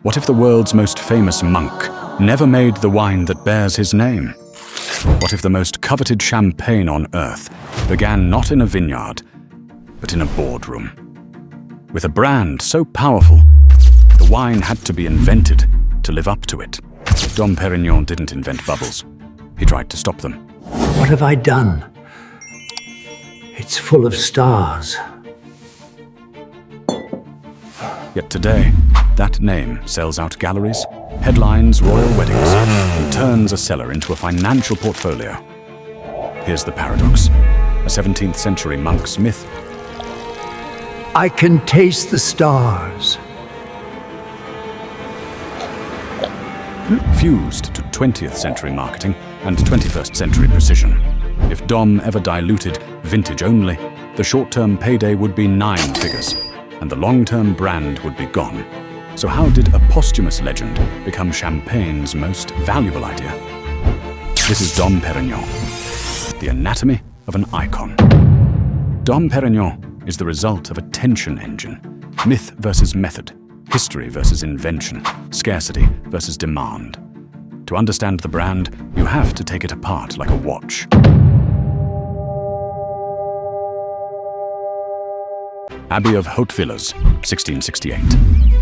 What if the world's most famous monk never made the wine that bears his name? What if the most coveted champagne on earth began not in a vineyard, but in a boardroom? With a brand so powerful, the wine had to be invented to live up to it. Dom Pérignon didn't invent bubbles. He tried to stop them. What have I done? It's full of stars. Yet today, that name sells out galleries, headlines royal weddings, and turns a cellar into a financial portfolio. Here's the paradox. A 17th century monk's myth. I can taste the stars. Fused to 20th century marketing and 21st century precision. If Dom ever diluted vintage only, the short-term payday would be 9 figures, and the long-term brand would be gone. So how did a posthumous legend become champagne's most valuable idea? This is Dom Pérignon, the anatomy of an icon. Dom Pérignon is the result of a tension engine, myth versus method, history versus invention, scarcity versus demand. To understand the brand, you have to take it apart like a watch. Abbey of Hautevillers, 1668.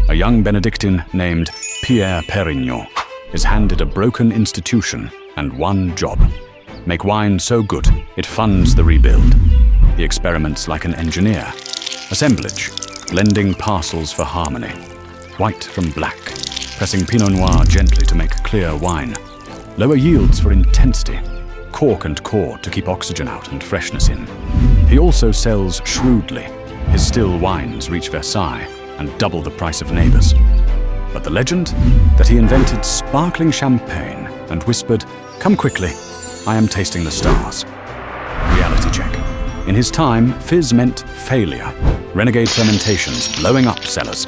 A young Benedictine named Pierre Perignon is handed a broken institution and one job: make wine so good it funds the rebuild. He experiments like an engineer. Assemblage, blending parcels for harmony. White from black, pressing Pinot Noir gently to make clear wine. Lower yields for intensity. Cork and core to keep oxygen out and freshness in. He also sells shrewdly. His still wines reach Versailles and double the price of neighbors. But the legend? That he invented sparkling champagne and whispered, "Come quickly, I am tasting the stars." Reality check. In his time, fizz meant failure. Renegade fermentations blowing up cellars.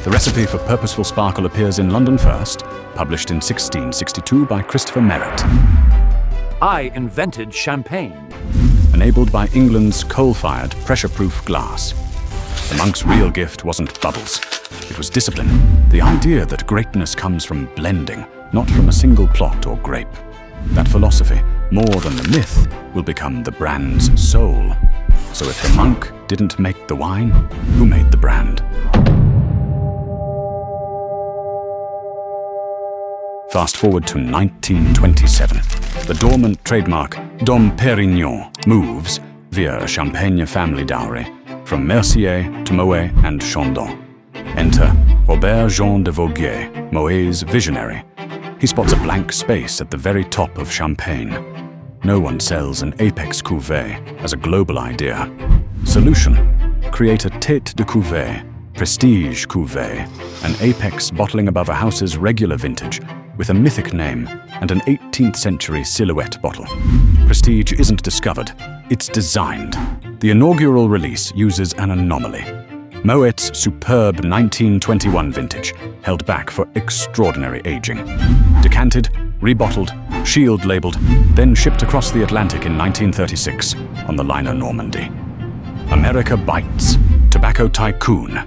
The recipe for purposeful sparkle appears in London First, published in 1662 by Christopher Merritt. I invented champagne. Enabled by England's coal-fired, pressure-proof glass. The monk's real gift wasn't bubbles. It was discipline. The idea that greatness comes from blending, not from a single plot or grape. That philosophy, more than the myth, will become the brand's soul. So if the monk didn't make the wine, who made the brand? Fast forward to 1927. The dormant trademark Dom Pérignon moves, via a Champagne family dowry, from Mercier to Moet and Chandon. Enter Robert Jean de Voguier, Moet's visionary. He spots a blank space at the very top of Champagne. No one sells an apex cuvée as a global idea. Solution: create a tête de cuvée, prestige cuvée, an apex bottling above a house's regular vintage, with a mythic name and an 18th century silhouette bottle. Prestige isn't discovered, it's designed. The inaugural release uses an anomaly. Moet's superb 1921 vintage, held back for extraordinary aging. Decanted, rebottled, shield labeled, then shipped across the Atlantic in 1936 on the liner Normandy. America bites. Tobacco tycoon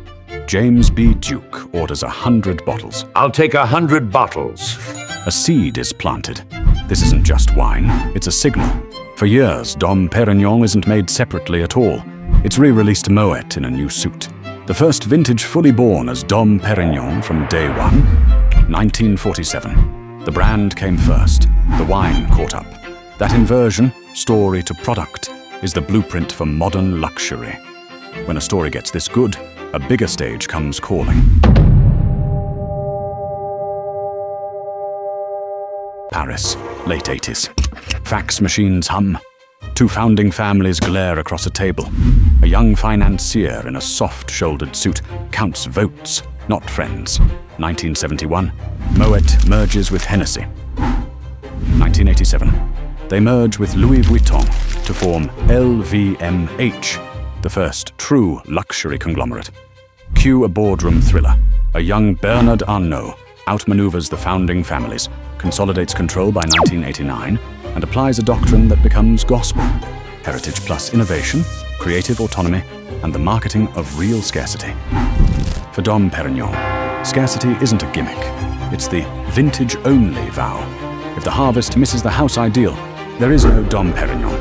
James B. Duke orders 100 bottles. I'll take 100 bottles. A seed is planted. This isn't just wine, it's a signal. For years, Dom Pérignon isn't made separately at all. It's re-released Moet in a new suit. The first vintage fully born as Dom Pérignon from day one, 1947. The brand came first, the wine caught up. That inversion, story to product, is the blueprint for modern luxury. When a story gets this good, a bigger stage comes calling. Paris, late 80s. Fax machines hum. 2 founding families glare across a table. A young financier in a soft-shouldered suit counts votes, not friends. 1971, Moet merges with Hennessy. 1987, they merge with Louis Vuitton to form LVMH, the first true luxury conglomerate. Cue a boardroom thriller. A young Bernard Arnault outmaneuvers the founding families, consolidates control by 1989, and applies a doctrine that becomes gospel. Heritage plus innovation, creative autonomy, and the marketing of real scarcity. For Dom Pérignon, Scarcity isn't a gimmick. It's the vintage-only vow. If the harvest misses the house ideal, there is no Dom Pérignon.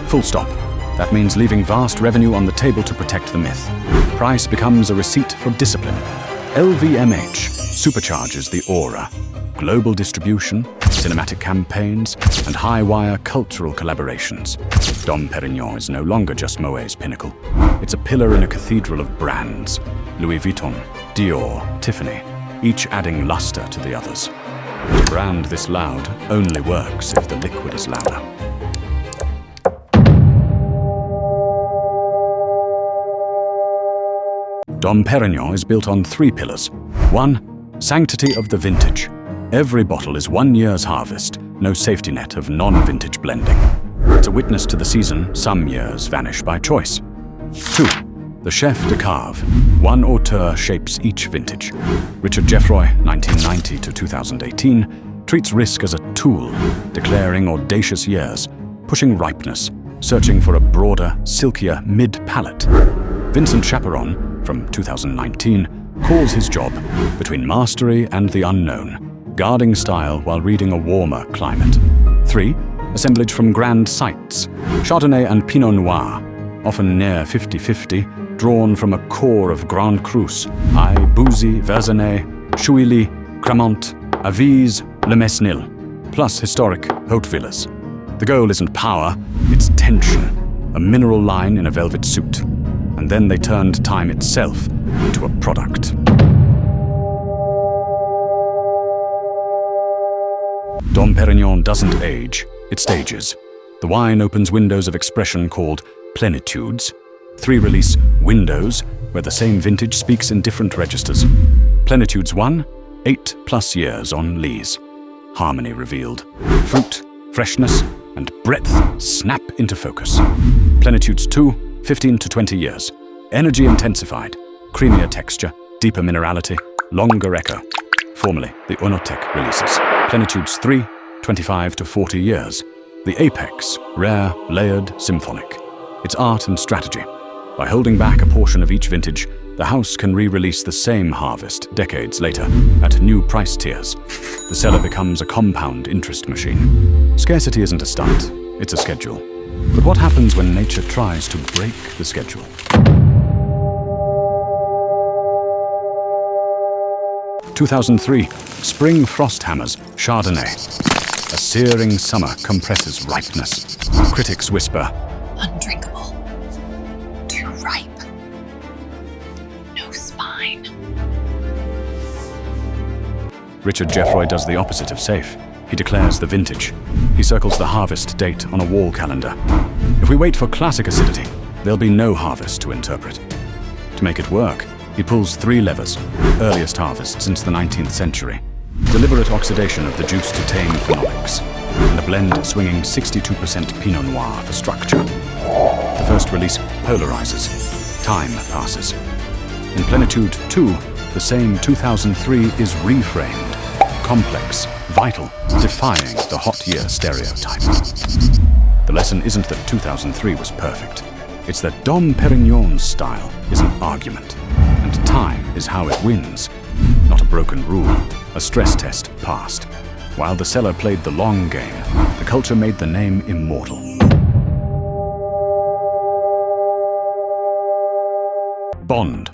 Full stop. That means leaving vast revenue on the table to protect the myth. Price becomes a receipt for discipline. LVMH supercharges the aura. Global distribution, cinematic campaigns, and high-wire cultural collaborations. Dom Pérignon is no longer just Moet's pinnacle. It's a pillar in a cathedral of brands. Louis Vuitton, Dior, Tiffany, each adding luster to the others. But a brand this loud only works if the liquid is louder. Dom Pérignon is built on 3 pillars. 1. Sanctity of the vintage. Every bottle is 1 year's harvest, no safety net of non-vintage blending. It's a witness to the season some years vanish by choice. 2. The chef de cave. 1 auteur shapes each vintage. Richard Geoffroy, 1990 to 2018, treats risk as a tool, declaring audacious years, pushing ripeness, searching for a broader, silkier mid-palate. Vincent Chaperon, from 2019, calls his job between mastery and the unknown, guarding style while reading a warmer climate. 3. Assemblage from grand sites. Chardonnay and Pinot Noir, often near 50-50, drawn from a core of Grand Crus, Bouzy, Verzenay, Chouilly, Cramont, Avize, Le Mesnil, plus historic haute villas. The goal isn't power, it's tension, a mineral line in a velvet suit. And then they turned time itself into a product. Dom Pérignon doesn't age, it stages. The wine opens windows of expression called Plénitudes. 3-release windows, where the same vintage speaks in different registers. Plénitudes 1, 8+ years on lees. Harmony revealed. Fruit, freshness, and breadth snap into focus. Plénitudes 2, 15 to 20 years. Energy intensified. Creamier texture, deeper minerality, longer echo. Formerly, the Onotech releases. Plénitudes 3, 25 to 40 years. The apex, rare, layered, symphonic. It's art and strategy. By holding back a portion of each vintage, the house can re-release the same harvest decades later at new price tiers. The cellar becomes a compound interest machine. Scarcity isn't a stunt, it's a schedule. But what happens when nature tries to break the schedule? (2003) Spring frost hammers, Chardonnay. A searing summer compresses ripeness. Critics whisper, undrinkable. Too ripe. No spine. Richard Geoffroy does the opposite of safe. He declares the vintage. He circles the harvest date on a wall calendar. If we wait for classic acidity, there'll be no harvest to interpret. To make it work, he pulls 3 levers, earliest harvest since the 19th century. Deliberate oxidation of the juice to tame phenolics, and a blend swinging 62% Pinot Noir for structure. The first release polarizes. Time passes. In Plénitude 2, the same 2003 is reframed. Complex, vital, defying the hot year stereotype. The lesson isn't that 2003 was perfect. It's that Dom Pérignon's style is an argument, and time is how it wins. Not a broken rule, a stress test passed. While the cellar played the long game, the culture made the name immortal. Bond.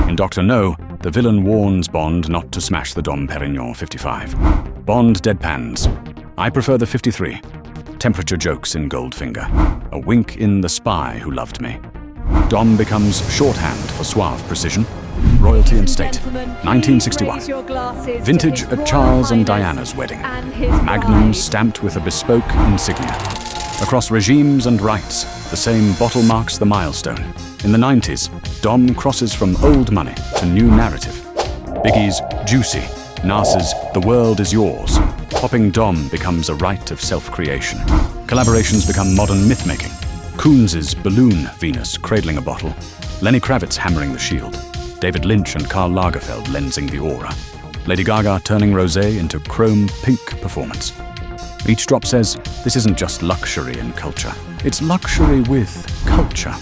In Dr. No, the villain warns Bond not to smash the Dom Pérignon 55. Bond deadpans. I prefer the 53. Temperature jokes in Goldfinger. A wink in The Spy Who Loved Me. Dom becomes shorthand for suave precision. Royalty and State. 1961. Vintage at Charles and Diana's wedding. Magnum stamped with a bespoke insignia. Across regimes and rites, the same bottle marks the milestone. In the 90s, Dom crosses from old money to new narrative. Biggie's Juicy, Nas's The World Is Yours. Popping Dom becomes a rite of self-creation. Collaborations become modern myth-making. Koonz's Balloon Venus cradling a bottle. Lenny Kravitz hammering the shield. David Lynch and Karl Lagerfeld lensing the aura. Lady Gaga turning rosé into chrome pink performance. Each drop says, this isn't just luxury in culture. It's luxury with culture.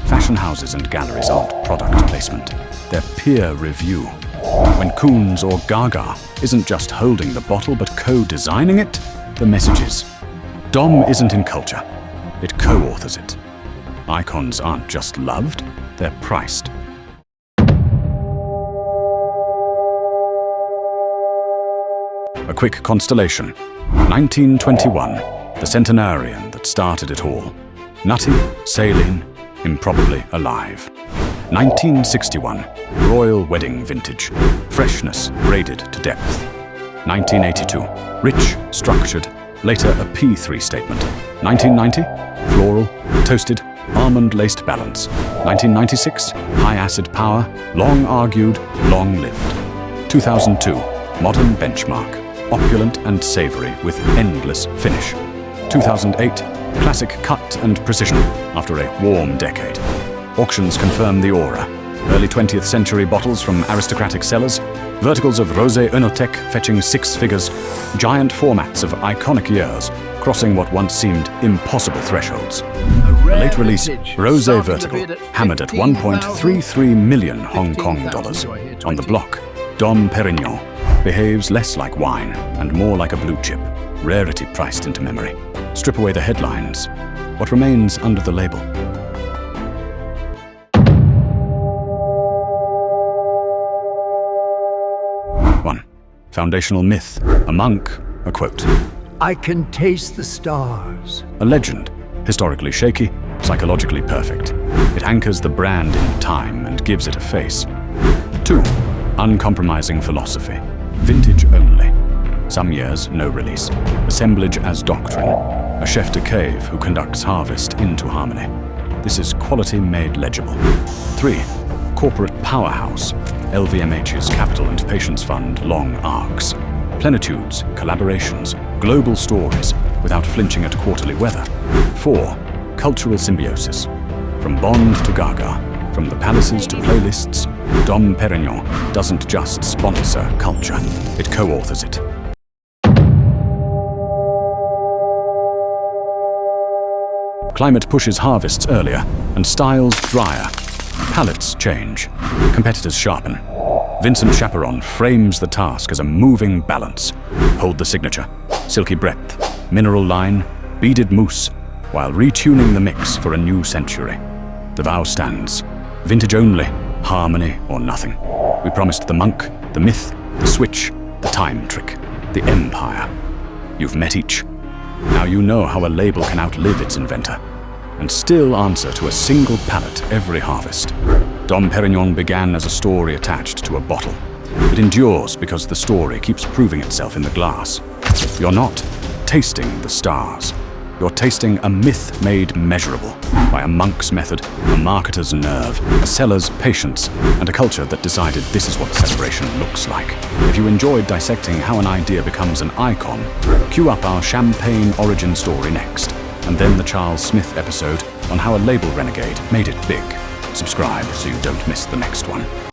Fashion houses and galleries aren't product placement. They're peer review. When Koons or Gaga isn't just holding the bottle but co-designing it, the message is, Dom isn't in culture, it co-authors it. Icons aren't just loved, they're priced. A quick constellation. 1921, the centenarian that started it all. Nutty, saline, improbably alive. 1961, royal wedding vintage. Freshness braided to depth. 1982, rich, structured, later a P3 statement. 1990, floral, toasted, almond-laced balance. 1996, high acid power, long argued, long-lived. 2002, modern benchmark, opulent and savory with endless finish. 2008, classic cut and precision after a warm decade. Auctions confirm the aura. Early 20th century bottles from aristocratic cellars, verticals of Rosé Enothec fetching 6 figures, giant formats of iconic years crossing what once seemed impossible thresholds. A late release Rosé Vertical, hammered at 1.33 million Hong Kong dollars. On the block, Dom Pérignon behaves less like wine and more like a blue chip, rarity priced into memory. Strip away the headlines. What remains under the label? 1. Foundational myth. A monk, a quote. I can taste the stars. A legend. Historically shaky, psychologically perfect. It anchors the brand in time and gives it a face. 2. Uncompromising philosophy. Vintage only. Some years, no release. Assemblage as doctrine. A chef de cave who conducts harvest into harmony. This is quality made legible. 3. Corporate powerhouse. LVMH's Capital and Patience Fund long arcs. Plénitudes, collaborations, global stories without flinching at quarterly weather. 4. Cultural symbiosis. From Bond to Gaga, from the palaces to playlists, Dom Pérignon doesn't just sponsor culture, it co-authors it. Climate pushes harvests earlier and styles drier. Palettes change, competitors sharpen. Vincent Chaperon frames the task as a moving balance. Hold the signature, silky breadth, mineral line, beaded mousse, while retuning the mix for a new century. The vow stands, vintage only, harmony or nothing. We promised the monk, the myth, the switch, the time trick, the empire. You've met each. Now you know how a label can outlive its inventor and still answer to a single palate every harvest. Dom Pérignon began as a story attached to a bottle. It endures because the story keeps proving itself in the glass. You're not tasting the stars. You're tasting a myth made measurable by a monk's method, a marketer's nerve, a seller's patience, and a culture that decided this is what celebration looks like. If you enjoyed dissecting how an idea becomes an icon, cue up our champagne origin story next, and then the Charles Smith episode on how a label renegade made it big. Subscribe so you don't miss the next one.